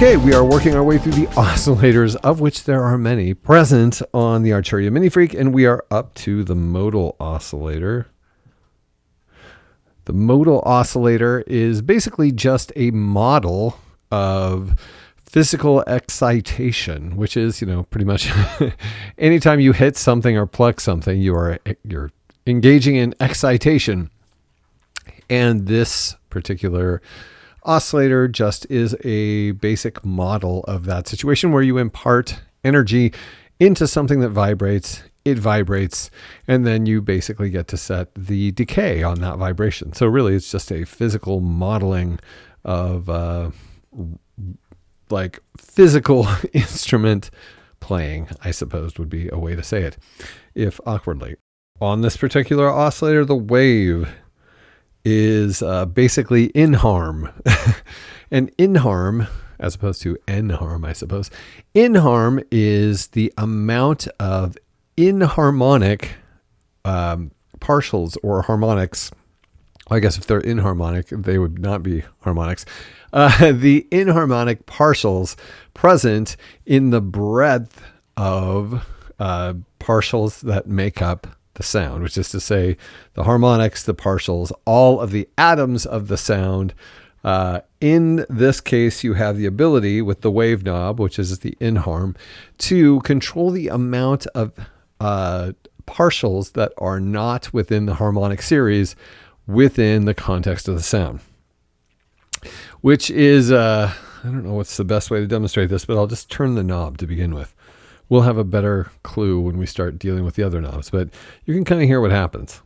Okay, we are working our way through the oscillators, of which there are many, present on the Arturia MiniFreak, and we are up to the modal oscillator. The modal oscillator is basically just a model of physical excitation, which is, pretty much anytime you hit something or pluck something, you're engaging in excitation. And this particular oscillator just is a basic model of that situation where you impart energy into something that vibrates, it vibrates, and then you basically get to set the decay on that vibration. So really it's just a physical modeling of like physical instrument playing, I suppose would be a way to say it, if awkwardly. On this particular oscillator, the wave is basically in-harm. And in-harm, as opposed to n-harm, I suppose, in-harm is the amount of inharmonic partials or harmonics. I guess if they're inharmonic, they would not be harmonics. The inharmonic partials present in the breadth of partials that make up the sound, which is to say the harmonics, the partials, all of the atoms of the sound. In this case, you have the ability with the wave knob, which is the in-harm, to control the amount of partials that are not within the harmonic series within the context of the sound, which is, I don't know what's the best way to demonstrate this, but I'll just turn the knob to begin with. We'll have a better clue when we start dealing with the other knobs, but you can kind of hear what happens.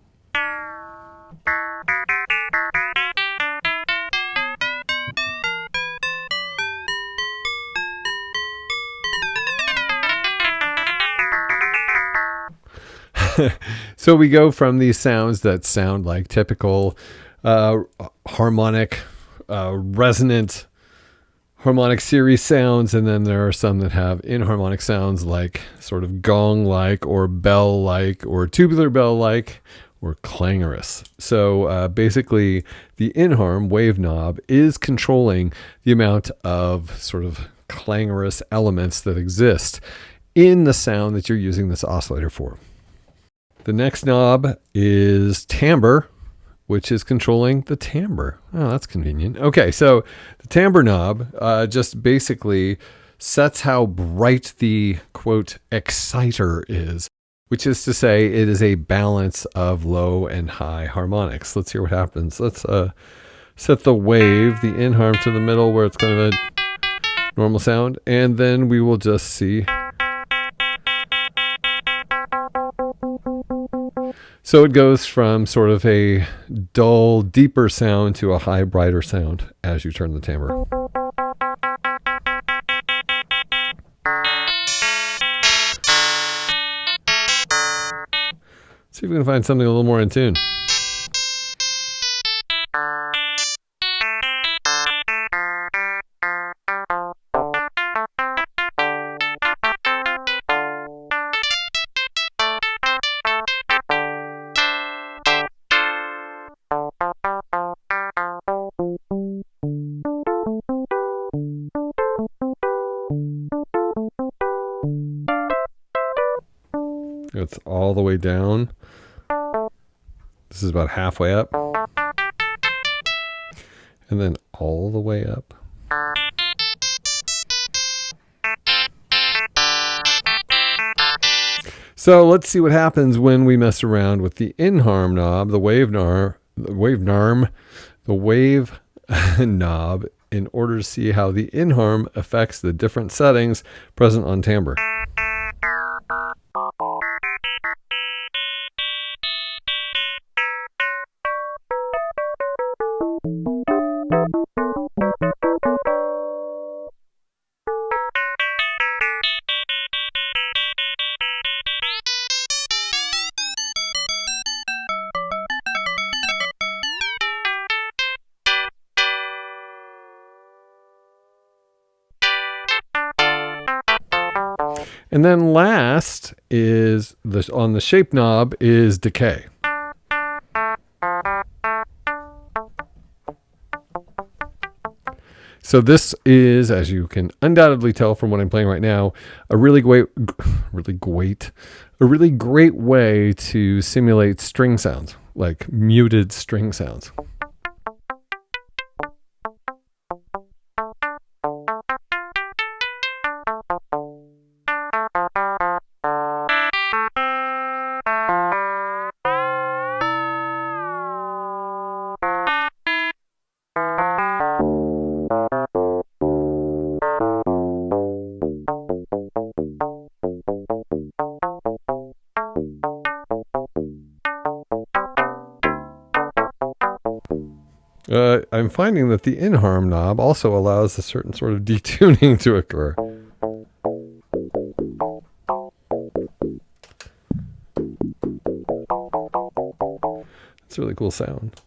So we go from these sounds that sound like typical harmonic, resonant harmonic series sounds, and then there are some that have inharmonic sounds like sort of gong-like or bell-like or tubular bell-like or clangorous. So basically the in-harm wave knob is controlling the amount of sort of clangorous elements that exist in the sound that you're using this oscillator for. The next knob is timbre, which is controlling the timbre. Oh, that's convenient. Okay, so the timbre knob just basically sets how bright the, quote, exciter is, which is to say it is a balance of low and high harmonics. Let's hear what happens. Let's set the wave, the in-harm, to the middle where it's kind of a normal sound, and then we will just see. So it goes from sort of a dull, deeper sound to a high, brighter sound as you turn the timbre. See if we can find something a little more in tune. It's all the way down. This is about halfway up. And then all the way up. So let's see what happens when we mess around with the in-harm knob, the wave knob, in order to see how the in-harm affects the different settings present on timbre. And then last is on the shape knob is decay. So this is, as you can undoubtedly tell from what I'm playing right now, a really great way to simulate string sounds, like muted string sounds. I'm finding that the in-harm knob also allows a certain sort of detuning to occur. It's a really cool sound.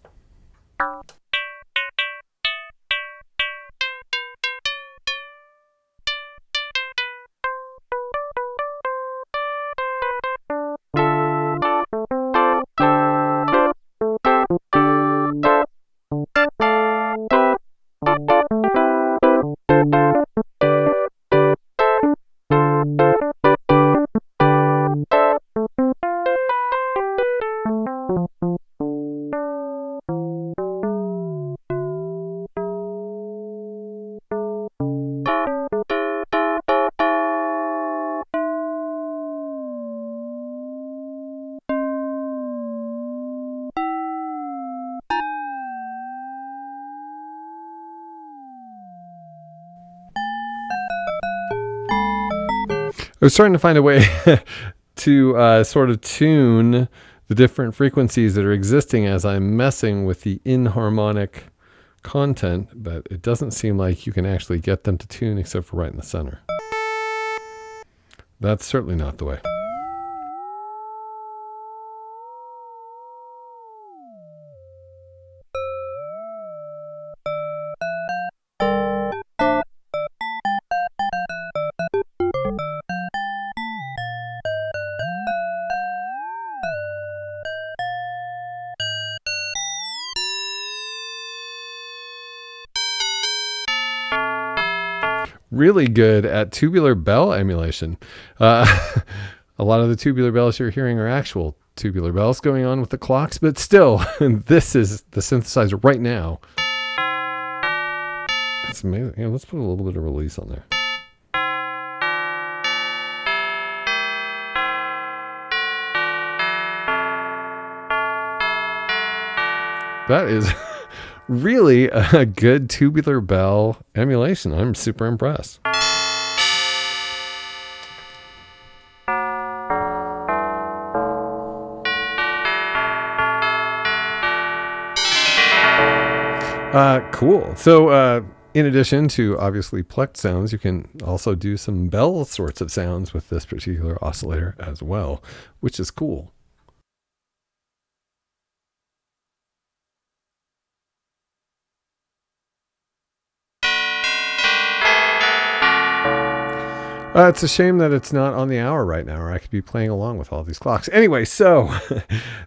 I was trying to find a way to sort of tune the different frequencies that are existing as I'm messing with the inharmonic content, but it doesn't seem like you can actually get them to tune except for right in the center. That's certainly not the way. Really good at tubular bell emulation. A lot of the tubular bells you're hearing are actual tubular bells going on with the clocks, but still, this is the synthesizer right now. It's amazing. Yeah, let's put a little bit of release on there. That is really a good tubular bell emulation. I'm super impressed. Cool. So in addition to obviously plucked sounds, you can also do some bell sorts of sounds with this particular oscillator as well, which is cool. It's a shame that it's not on the hour right now, or I could be playing along with all these clocks. Anyway, so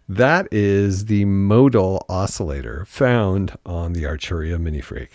that is the modal oscillator found on the Arturia MiniFreak.